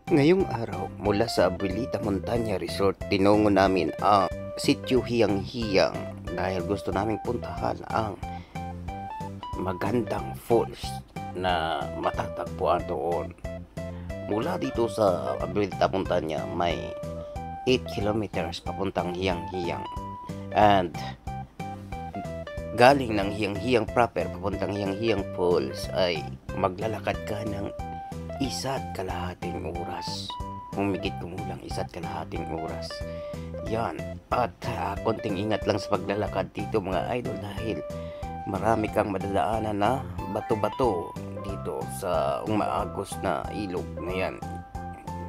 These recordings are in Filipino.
Ngayong araw, mula sa Abuelita Montana Resort, tinungo namin ang Sitio Hiyang Hiyang dahil gusto naming puntahan ang magandang falls na matatagpuan doon. Mula dito sa Abuelita Montana may 8 kilometers papuntang Hiyang Hiyang, and galing ng Hiyang Hiyang proper papuntang Hiyang Hiyang Falls ay maglalakad ka ng isa't kalahating oras. Humigit kumulang isa't kalahating oras. Yan. At konting ingat lang sa paglalakad dito mga idol dahil marami kang madadaanan na bato-bato dito sa umaagos na ilog na yan.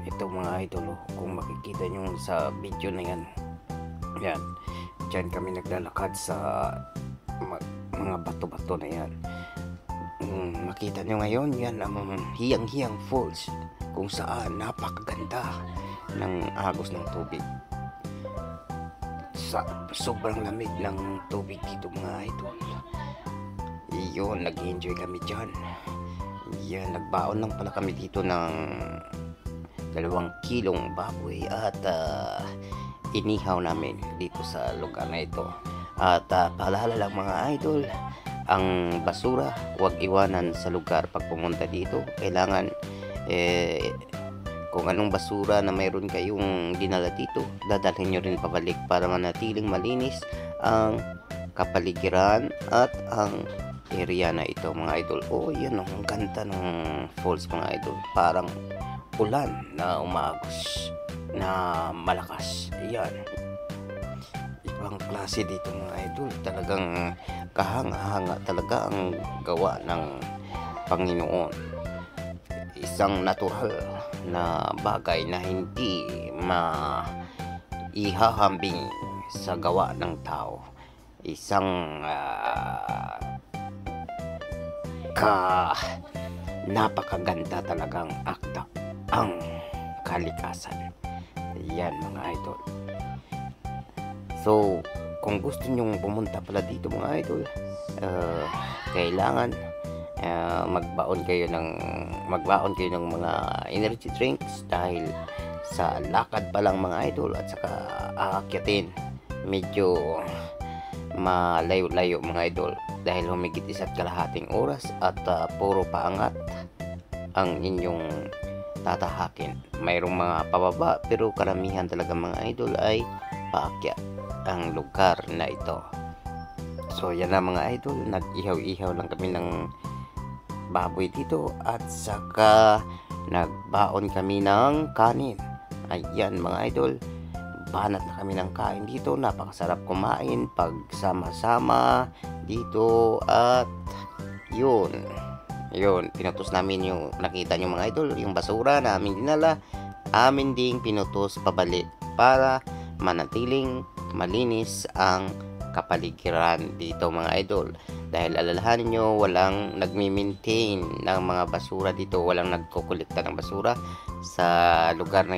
Ito mga idol, kung makikita nyo sa video na yan. Yan. Diyan kami naglalakad sa mga bato-bato na yan. Makita nyo ngayon yan ang Hiyang Hiyang Falls kung saan napakaganda ng agos ng tubig. Sobrang lamig ng tubig dito mga idol. Iyon, nag-enjoy kami dyan. Yan, nagbaon lang pala kami dito ng 2 kilong baboy at inihaw namin dito sa lugar na ito. At paalala lang mga idol, ang basura huwag iwanan sa lugar pag pumunta dito. Kailangan kung anong basura na mayroon kayong dinala dito, dadalhin nyo rin pabalik para manatiling malinis ang kapaligiran at ang area na ito mga idol. Yan ang ganda ng falls mga idol, parang ulan na umagos na malakas. Yan, ibang klase dito mga idol, talagang kahanga-hanga talaga ang gawa ng Panginoon. Isang natural na bagay na hindi maihahambing sa gawa ng tao. Isang napakaganda talagang akda ang kalikasan. Yan mga idol. So kung gusto nyong pumunta pala dito mga idol, kailangan magbaon kayo ng mga energy drinks dahil sa lakad pa lang mga idol at saka aakyatin medyo malayo-layo mga idol dahil humigit 1.5 oras at puro paangat ang inyong tatahakin. Mayroong mga pababa pero karamihan talaga mga idol ay paakyat ang lugar na ito. So yan na mga idol, nag-ihaw-ihaw lang kami ng baboy dito at saka nagbaon kami ng kanin. Ayan mga idol, banat na kami ng kain dito. Napakasarap kumain pag sama-sama dito. At yun, pinutos namin yung nakita nyo mga idol, yung basura na aming dinala, amin ding pinutos pabalik para manatiling malinis ang kapaligiran dito mga idol. Dahil alalahanin nyo, walang nagmi-maintain ng mga basura dito, walang nagkukolekta ng basura sa lugar na